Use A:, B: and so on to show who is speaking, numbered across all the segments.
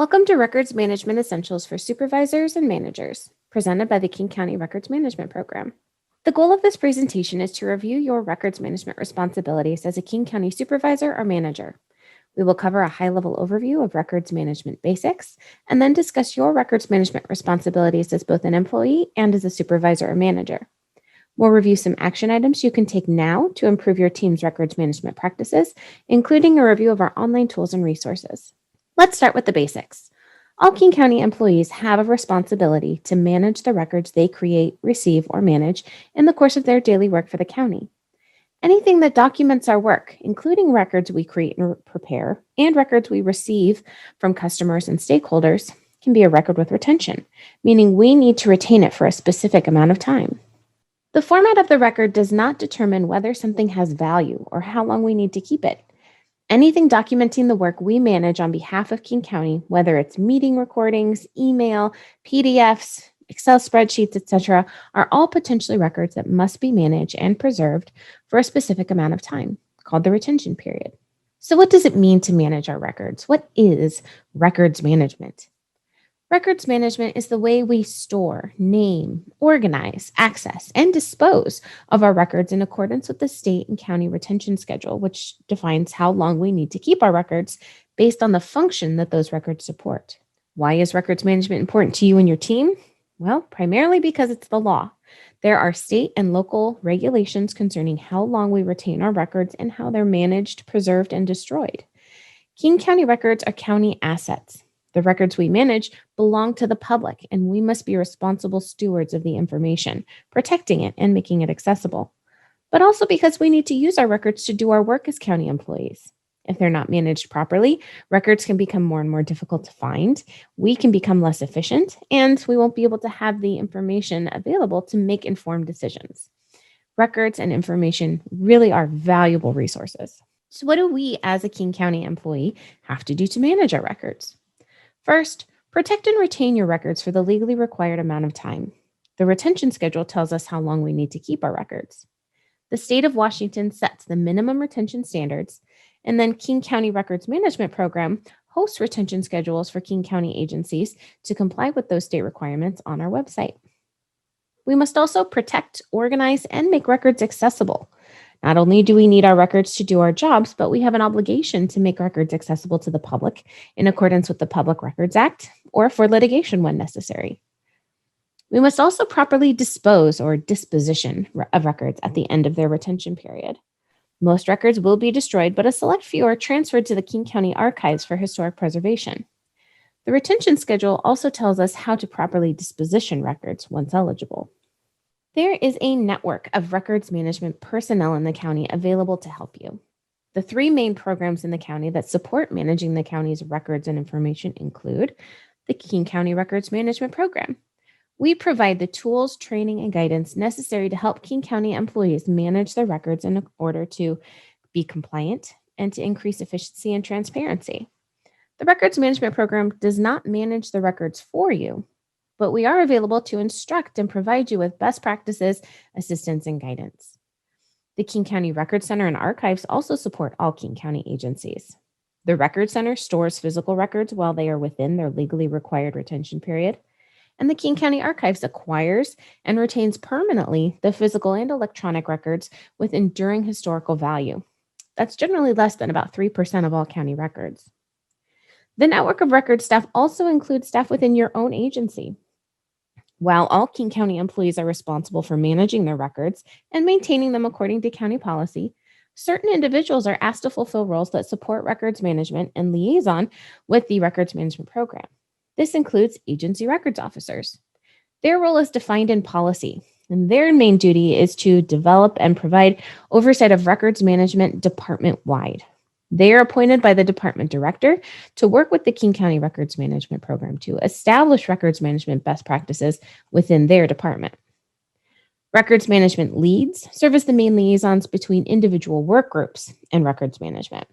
A: Welcome to Records Management Essentials for Supervisors and Managers, presented by the King County Records Management Program. The goal of this presentation is to review your records management responsibilities as a King County supervisor or manager. We will cover a high-level overview of records management basics, and then discuss your records management responsibilities as both an employee and as a supervisor or manager. We'll review some action items you can take now to improve your team's records management practices, including a review of our online tools and resources. Let's start with the basics. All King County employees have a responsibility to manage the records they create, receive, or manage in the course of their daily work for the county. Anything that documents our work, including records we create and prepare, and records we receive from customers and stakeholders, can be a record with retention, meaning we need to retain it for a specific amount of time. The format of the record does not determine whether something has value or how long we need to keep it. Anything documenting the work we manage on behalf of King County, whether it's meeting recordings, email, PDFs, Excel spreadsheets, etc., are all potentially records that must be managed and preserved for a specific amount of time, called the retention period. So what does it mean to manage our records? What is records management? Records management is the way we store, name, organize, access, and dispose of our records in accordance with the state and county retention schedule, which defines how long we need to keep our records based on the function that those records support. Why is records management important to you and your team? Well, primarily because it's the law. There are state and local regulations concerning how long we retain our records and how they're managed, preserved, and destroyed. King County records are county assets. The records we manage belong to the public, and we must be responsible stewards of the information, protecting it and making it accessible. But also because we need to use our records to do our work as county employees. If they're not managed properly, records can become more and more difficult to find, we can become less efficient, and we won't be able to have the information available to make informed decisions. Records and information really are valuable resources. So what do we as a King County employee have to do to manage our records? First, protect and retain your records for the legally required amount of time. The retention schedule tells us how long we need to keep our records. The state of Washington sets the minimum retention standards, and then King County Records Management Program hosts retention schedules for King County agencies to comply with those state requirements on our website. We must also protect, organize, and make records accessible. Not only do we need our records to do our jobs, but we have an obligation to make records accessible to the public in accordance with the Public Records Act or for litigation when necessary. We must also properly dispose or disposition of records at the end of their retention period. Most records will be destroyed, but a select few are transferred to the King County Archives for historic preservation. The retention schedule also tells us how to properly disposition records once eligible. There is a network of records management personnel in the county available to help you. The three main programs in the county that support managing the county's records and information include the King County Records Management Program. We provide the tools, training, and guidance necessary to help King County employees manage their records in order to be compliant and to increase efficiency and transparency. The Records Management Program does not manage the records for you, but we are available to instruct and provide you with best practices, assistance, and guidance. The King County Record Center and Archives also support all King County agencies. The Record Center stores physical records while they are within their legally required retention period, and the King County Archives acquires and retains permanently the physical and electronic records with enduring historical value. That's generally less than about 3% of all county records. The network of record staff also includes staff within your own agency. While all King County employees are responsible for managing their records and maintaining them according to county policy, certain individuals are asked to fulfill roles that support records management and liaison with the Records Management Program. This includes agency records officers. Their role is defined in policy, and their main duty is to develop and provide oversight of records management department-wide. They are appointed by the department director to work with the King County Records Management Program to establish records management best practices within their department. Records management leads serve as the main liaisons between individual work groups and records management.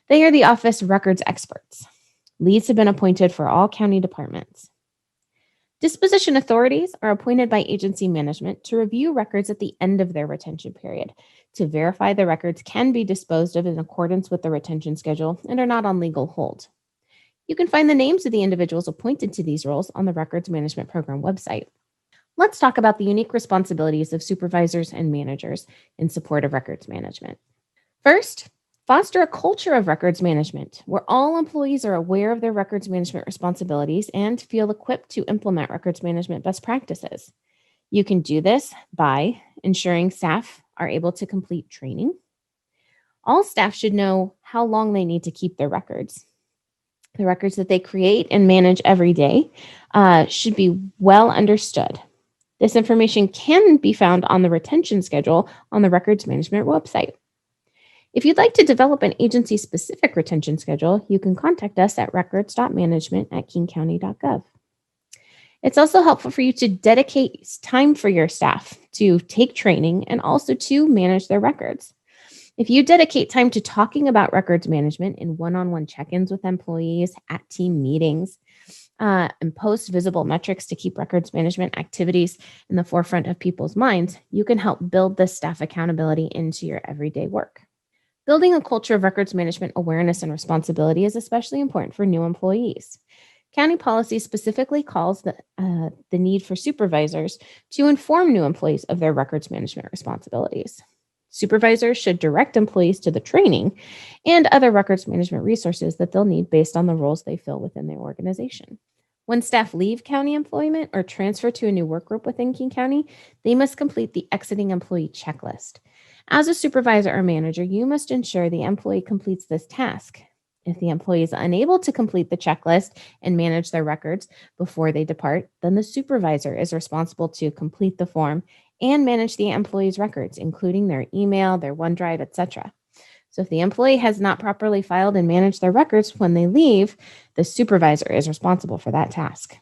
A: They are the office records experts. Leads have been appointed for all county departments. Disposition authorities are appointed by agency management to review records at the end of their retention period, to verify the records can be disposed of in accordance with the retention schedule and are not on legal hold. You can find the names of the individuals appointed to these roles on the Records Management Program website. Let's talk about the unique responsibilities of supervisors and managers in support of records management. First, foster a culture of records management where all employees are aware of their records management responsibilities and feel equipped to implement records management best practices. You can do this by ensuring staff are able to complete training. All staff should know how long they need to keep their records. The records that they create and manage every day should be well understood. This information can be found on the retention schedule on the records management website. If you'd like to develop an agency-specific retention schedule, you can contact us at records.management@kingcounty.gov. It's also helpful for you to dedicate time for your staff to take training and also to manage their records. If you dedicate time to talking about records management in one-on-one check-ins with employees, at team meetings, and post visible metrics to keep records management activities in the forefront of people's minds, you can help build this staff accountability into your everyday work. Building a culture of records management awareness and responsibility is especially important for new employees. County policy specifically calls the need for supervisors to inform new employees of their records management responsibilities. Supervisors should direct employees to the training and other records management resources that they'll need based on the roles they fill within their organization. When staff leave county employment or transfer to a new work group within King County, they must complete the exiting employee checklist. As a supervisor or manager, you must ensure the employee completes this task. If the employee is unable to complete the checklist and manage their records before they depart, then the supervisor is responsible to complete the form and manage the employee's records, including their email, their OneDrive, etc. So if the employee has not properly filed and managed their records when they leave, the supervisor is responsible for that task.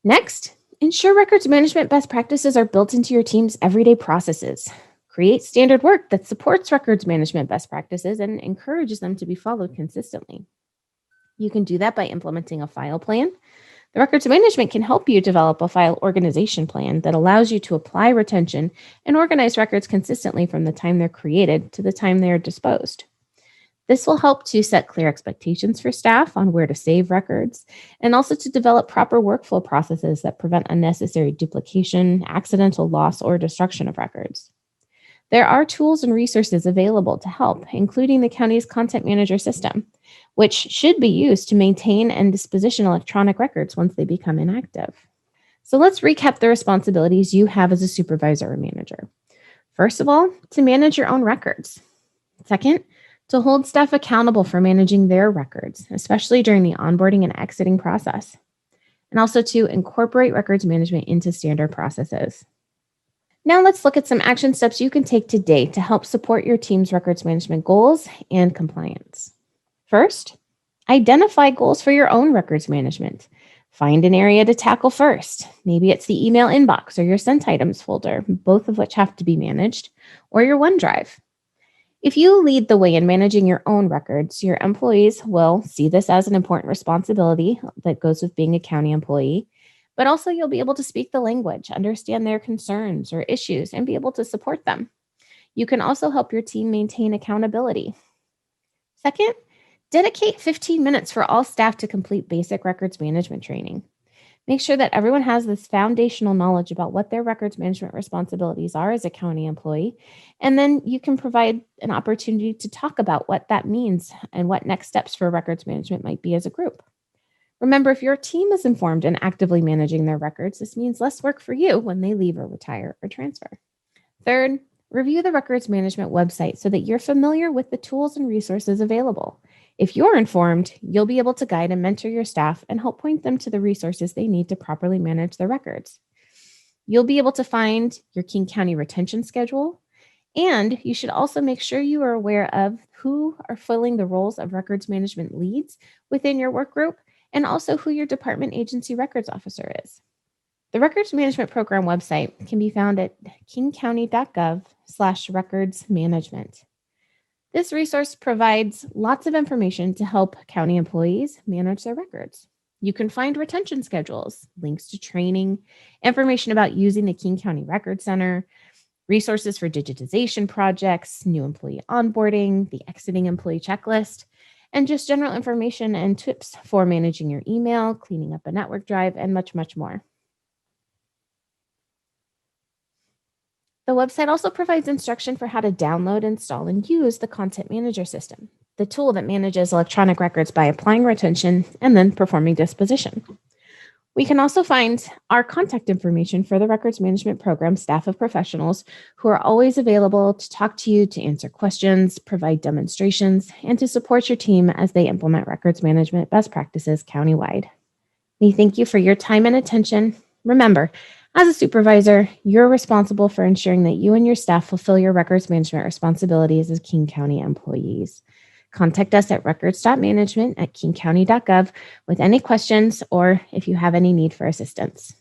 A: Next, ensure records management best practices are built into your team's everyday processes. Create standard work that supports records management best practices and encourages them to be followed consistently. You can do that by implementing a file plan. The records management can help you develop a file organization plan that allows you to apply retention and organize records consistently from the time they're created to the time they are disposed. This will help to set clear expectations for staff on where to save records and also to develop proper workflow processes that prevent unnecessary duplication, accidental loss, or destruction of records. There are tools and resources available to help, including the county's content manager system, which should be used to maintain and disposition electronic records once they become inactive. So let's recap the responsibilities you have as a supervisor or manager. First of all, to manage your own records. Second, to hold staff accountable for managing their records, especially during the onboarding and exiting process. And also to incorporate records management into standard processes. Now let's look at some action steps you can take today to help support your team's records management goals and compliance. First, identify goals for your own records management. Find an area to tackle first. Maybe it's the email inbox or your sent items folder, both of which have to be managed, or your OneDrive. If you lead the way in managing your own records, your employees will see this as an important responsibility that goes with being a county employee. But also you'll be able to speak the language, understand their concerns or issues, and be able to support them. You can also help your team maintain accountability. Second, dedicate 15 minutes for all staff to complete basic records management training. Make sure that everyone has this foundational knowledge about what their records management responsibilities are as a county employee, and then you can provide an opportunity to talk about what that means and what next steps for records management might be as a group. Remember, if your team is informed and actively managing their records, this means less work for you when they leave or retire or transfer. Third, review the records management website so that you're familiar with the tools and resources available. If you're informed, you'll be able to guide and mentor your staff and help point them to the resources they need to properly manage their records. You'll be able to find your King County retention schedule, and you should also make sure you are aware of who are filling the roles of records management leads within your work group, and also who your department agency records officer is. The Records Management Program website can be found at kingcounty.gov/recordsmanagement. This resource provides lots of information to help county employees manage their records. You can find retention schedules, links to training, information about using the King County Record Center, resources for digitization projects, new employee onboarding, the exiting employee checklist, and just general information and tips for managing your email, cleaning up a network drive, and much, much more. The website also provides instruction for how to download, install, and use the Content Manager system, the tool that manages electronic records by applying retention and then performing disposition. We can also find our contact information for the Records Management Program staff of professionals who are always available to talk to you, to answer questions, provide demonstrations, and to support your team as they implement records management best practices countywide. We thank you for your time and attention. Remember, as a supervisor, you're responsible for ensuring that you and your staff fulfill your records management responsibilities as King County employees. Contact us at records.management@kingcounty.gov with any questions or if you have any need for assistance.